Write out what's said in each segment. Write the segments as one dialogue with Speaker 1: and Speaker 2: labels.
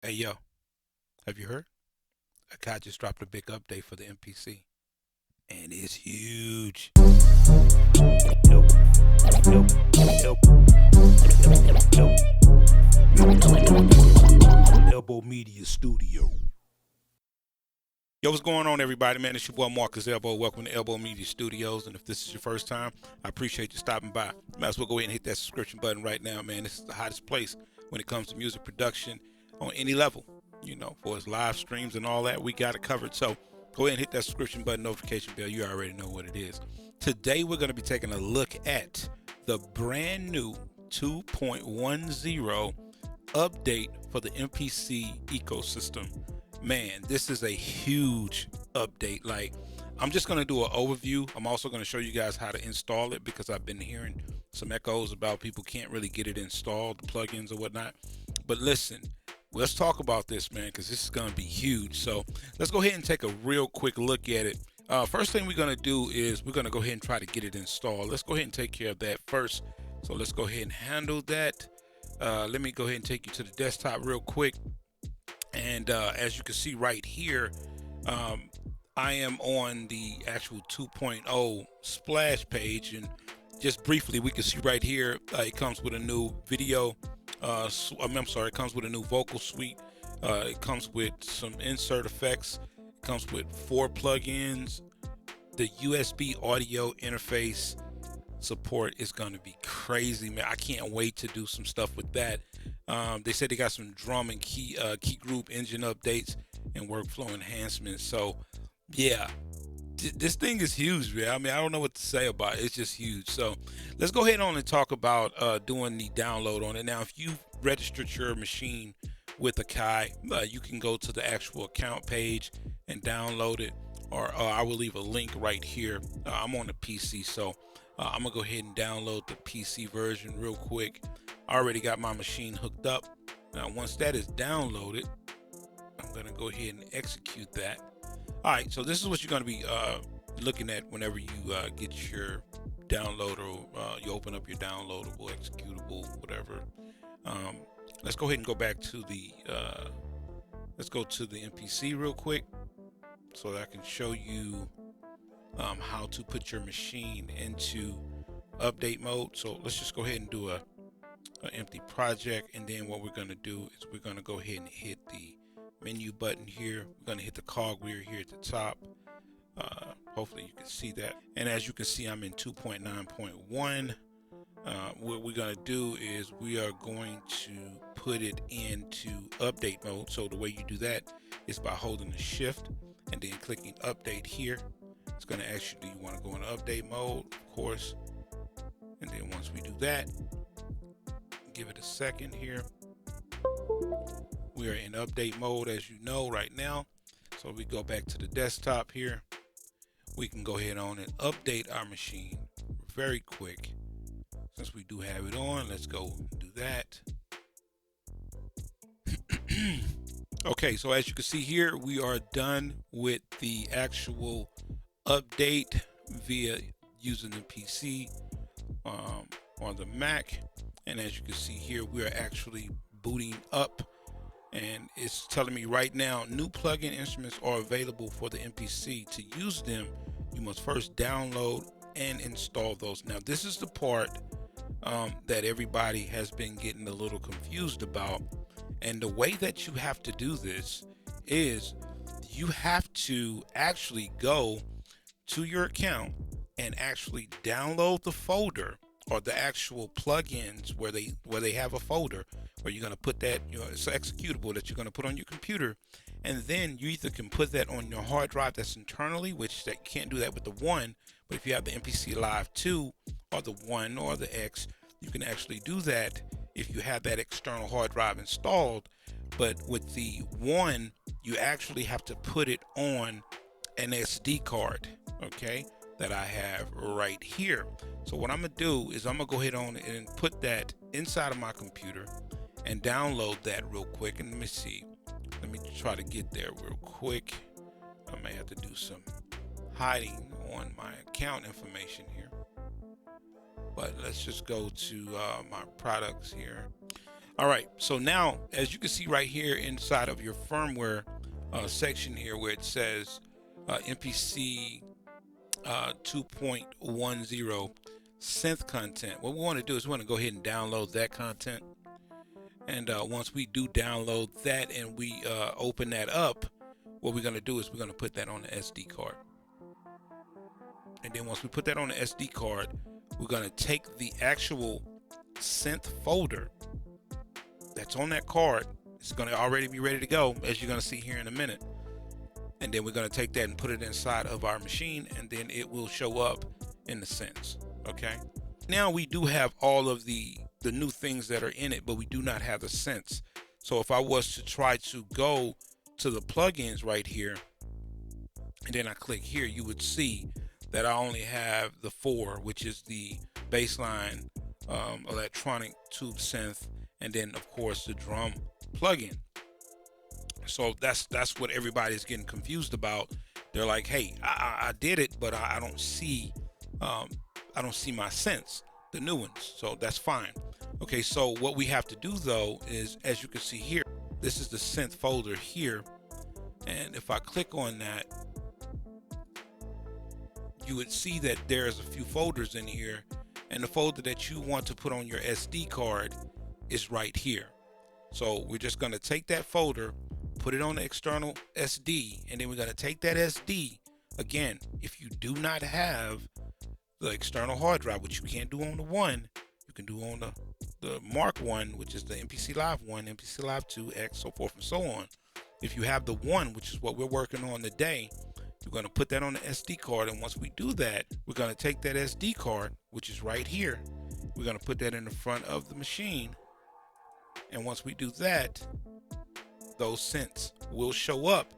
Speaker 1: Hey yo, have you heard? A guy just dropped a big update for the MPC, and it's huge. Yo, yo, yo, yo, Elbow Media Studio. Yo, what's going on, everybody? Man, it's your boy Marcus Elbow. Welcome to Elbow Media Studios. And if this is your first time, I appreciate you stopping by. Might as well go ahead and hit that subscription button right now, man. This is the hottest place when it comes to music production on any level. You know, for its live streams and all that, we got it covered. So go ahead and hit that subscription button, notification bell. You already know what it is. Today, we're going to be taking a look at the brand new 2.10 update for the MPC ecosystem. Man, this is a huge update. Like, I'm just going to do an overview. I'm also going to show you guys how to install it because I've been hearing some echoes about people can't really get it installed, the plugins or whatnot. But listen, let's talk about this, man, because this is going to be huge. So let's go ahead and take a real quick look at it. First thing we're going to do is we're going to go ahead and try to get it installed. Let's go ahead and take care of that first. So let's go ahead and handle that. Let me go ahead and take you to the desktop real quick. And as you can see right here, I am on the actual 2.0 splash page. And just briefly, we can see right here, it comes with a new video. I'm sorry, it comes with a new vocal suite. It comes with some insert effects. It comes with 4 plugins. The USB audio interface support is going to be crazy, man. I can't wait to do some stuff with that. They said they got some drum and key group engine updates and workflow enhancements. So yeah, this thing is huge, man. I mean, I don't know what to say about it. It's just huge. So let's go ahead on and talk about doing the download on it. Now, if you registered your machine with Akai, you can go to the actual account page and download it, or I will leave a link right here. I'm on the PC, so I'm gonna go ahead and download the PC version real quick. I already got my machine hooked up. Now, once that is downloaded, I'm gonna go ahead and execute that. All right, so this is what you're gonna be looking at whenever you get your download, or you open up your downloadable, executable, whatever. Let's go ahead and go back to the let's go to the MPC real quick so that I can show you how to put your machine into update mode. So let's just go ahead and do an empty project, and then what we're going to do is we're going to go ahead and hit the menu button here. We're going to hit the cogwheel here at the top. Hopefully you can see that. And as you can see, I'm in 2.9.1. What we're going to do is we are going to put it into update mode. So the way you do that is by holding the shift and then clicking update here. It's going to ask you, do you want to go into update mode? Of course. And then once we do that, give it a second here. We are in update mode, as you know, right now. So we go back to the desktop here. We can go ahead on and update our machine very quick. Since we do have it on, let's go do that. Okay, so as you can see here, we are done with the actual update via using the PC on the Mac. And as you can see here, we are actually booting up, and it's telling me right now new plugin instruments are available for the MPC. To use them, you must first download and install those. Now, this is the part that everybody has been getting a little confused about. And the way that you have to do this is you have to actually go to your account and actually download the folder, or the actual plugins where they have a folder where you're going to put that, it's executable that you're going to put on your computer. And then you either can put that on your hard drive that's internally, which that can't do that with the One, but if you have the MPC Live 2 or the One or the X, you can actually do that if you have that external hard drive installed. But with the One, you actually have to put it on an SD card, okay, that I have right here. So what I'm gonna do is I'm gonna go ahead on and put that inside of my computer and download that real quick. And let me see, let me try to get there real quick. I may have to do some hiding on my account information here, but let's just go to my products here. All right, so now as you can see right here inside of your firmware section here where it says MPC 2.10 synth content, what we want to do is we want to go ahead and download that content. And once we do download that and we open that up, what we're going to do is we're going to put that on the SD card. And then once we put that on the SD card, we're going to take the actual synth folder that's on that card. It's going to already be ready to go, as you're going to see here in a minute. And then we're going to take that and put it inside of our machine, and then it will show up in the synths. Okay. Now we do have all of the new things that are in it, but we do not have the synths. So if I was to try to go to the plugins right here, and then I click here, you would see that I only have the 4, which is the baseline electronic tube synth, and then of course the drum plugin. So that's what everybody's getting confused about. They're like, hey, I did it, but I don't see my synths, the new ones. So that's fine. Okay, so what we have to do though is, as you can see here, this is the synth folder here, and if I click on that, you would see that there's a few folders in here, and the folder that you want to put on your SD card is right here. So we're just going to take that folder, put it on the external SD, and then we're going to take that SD. Again, if you do not have the external hard drive, which you can't do on the One, you can do on the Mark One, which is the MPC Live 1, MPC Live 2, X, so forth and so on. If you have the One, which is what we're working on today, you're going to put that on the SD card, and once we do that, we're going to take that SD card, which is right here. We're going to put that in the front of the machine, and once we do that, those synths will show up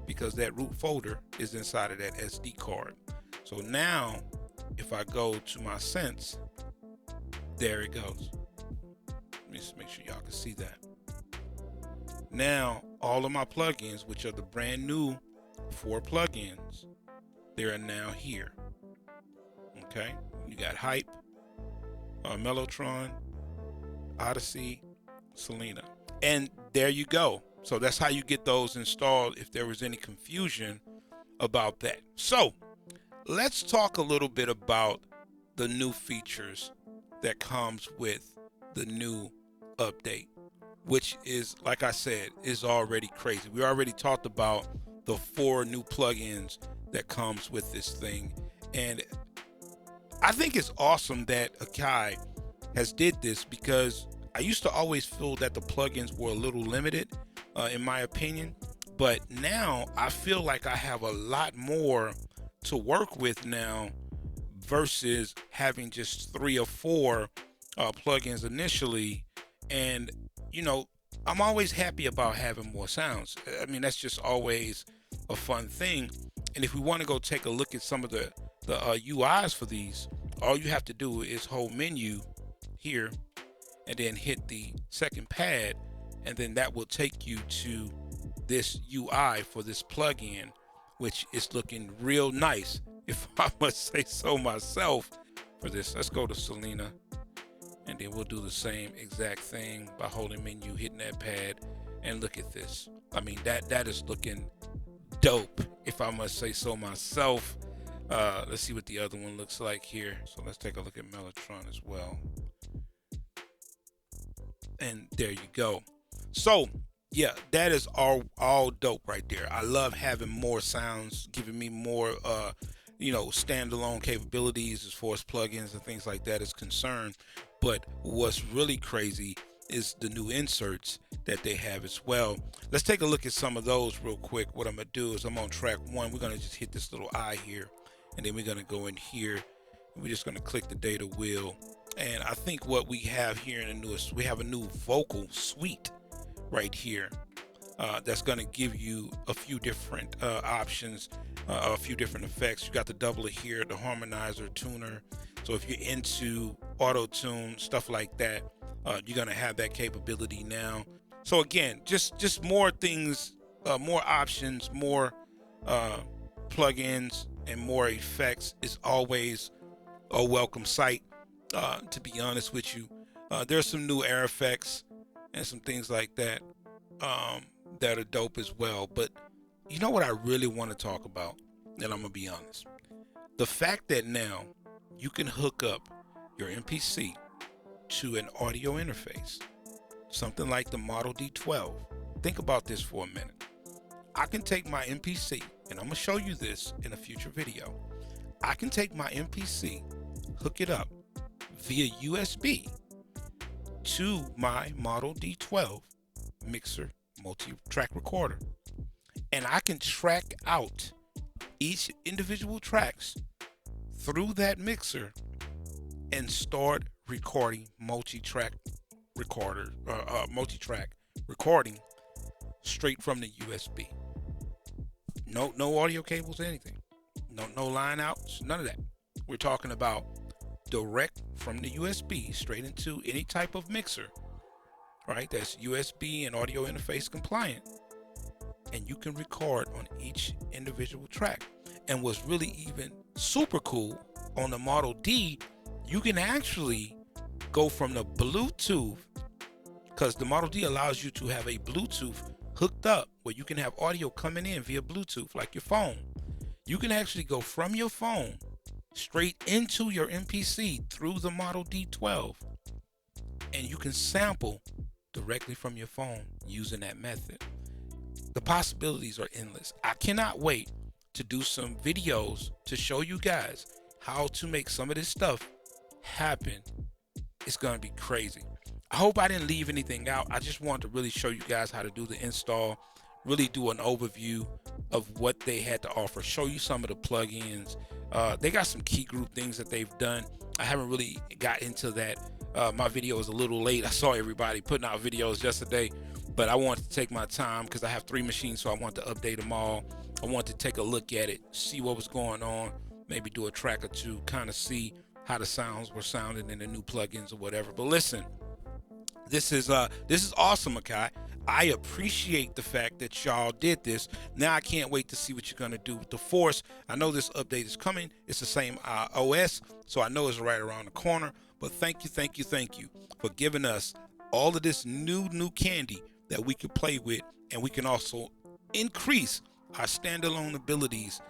Speaker 1: because that root folder is inside of that SD card. So now, if I go to my synths, there it goes. Let me just make sure y'all can see that. Now, all of my plugins, which are the brand new 4 plugins, they are now here. Okay, you got Hype, Mellotron, Odyssey, Selena, and there you go. So that's how you get those installed if there was any confusion about that. So let's talk a little bit about the new features that comes with the new update, which is, like I said, is already crazy. We already talked about the 4 new plugins that comes with this thing, and I think it's awesome that Akai has did this, because I used to always feel that the plugins were a little limited, in my opinion, but now I feel like I have a lot more to work with now versus having just 3 or 4 plugins initially. And you know, I'm always happy about having more sounds. I mean, that's just always a fun thing. And if we want to go take a look at some of the UIs for these, all you have to do is hold menu here and then hit the second pad, and then that will take you to this UI for this plugin, which is looking real nice, if I must say so myself. For this, let's go to Selena, and then we'll do the same exact thing by holding menu, hitting that pad, and look at this. I mean, that is looking dope, if I must say so myself. Let's see what the other one looks like here. So let's take a look at Mellotron as well. And there you go. So yeah, that is all dope right there. I love having more sounds, giving me more standalone capabilities as far as plugins and things like that is concerned. But what's really crazy is the new inserts that they have as well. Let's take a look at some of those real quick. What I'm gonna do is I'm on track 1. We're gonna just hit this little eye here, and then we're gonna go in here, and we're just gonna click the data wheel. And I think what we have here in the newest, we have a new vocal suite right here. That's going to give you a few different options, a few different effects. You got the doubler here, the harmonizer, tuner. So if you're into auto tune, stuff like that, you're going to have that capability now. So again, just more things, more options, more plugins, and more effects is always a welcome sight. To be honest with you, there's some new air effects and some things like that that are dope as well. But you know what I really want to talk about, and I'm gonna be honest, the fact that now you can hook up your MPC to an audio interface, something like the Model D12. Think about this for a minute. I can take my MPC, and I'm gonna show you this in a future video. I can take my MPC, hook it up via USB to my Model D12 mixer multi-track recorder, and I can track out each individual tracks through that mixer and start recording multi-track recording straight from the USB. No audio cables, anything. No line outs, none of that. We're talking about direct from the USB straight into any type of mixer, right? That's USB and audio interface compliant. And you can record on each individual track. And what's really even super cool, on the Model D, you can actually go from the Bluetooth, because the Model D allows you to have a Bluetooth hooked up where you can have audio coming in via Bluetooth like your phone. You can actually go from your phone straight into your MPC through the Model D12, and you can sample directly from your phone using that method. The possibilities are endless. I cannot wait to do some videos to show you guys how to make some of this stuff happen. It's gonna be crazy. I hope I didn't leave anything out. I just wanted to really show you guys how to do the install, really do an overview of what they had to offer, show you some of the plugins. They got some key group things that they've done. I haven't really got into that. My video is a little late. I saw everybody putting out videos yesterday, but I wanted to take my time because I have 3 machines, so I want to update them all. I want to take a look at it, see what was going on, maybe do a track or two, kind of see how the sounds were sounding in the new plugins or whatever. But listen, this is awesome, Makai. I appreciate the fact that y'all did this. Now I can't wait to see what you're gonna do with the Force. I know this update is coming. It's the same OS, so I know it's right around the corner. But thank you for giving us all of this new candy that we can play with, and we can also increase our standalone abilities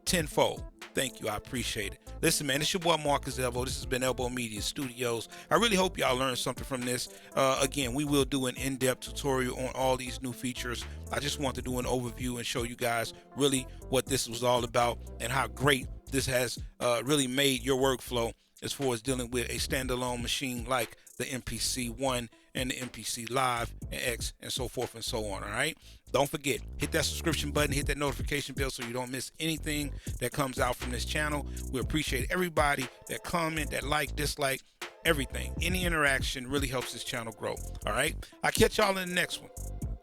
Speaker 1: tenfold. Thank you. I appreciate it. Listen, man, it's your boy Marcus Elbow. This has been Elbow Media Studios. I really hope y'all learned something from this. Again, we will do an in-depth tutorial on all these new features. I just want to do an overview and show you guys really what this was all about and how great this has really made your workflow as far as dealing with a standalone machine like the MPC One and the MPC Live and X and so forth and so on. All right, don't forget, hit that subscription button, hit that notification bell so you don't miss anything that comes out from this channel. We appreciate everybody that comment, that like, dislike, everything. Any interaction really helps this channel grow. All right, I'll catch y'all in the next one.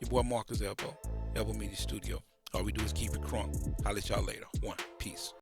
Speaker 1: Your boy Marcus Elbow, Elbow Media Studio. All we do is keep it crunk. I'll let y'all later. One, peace.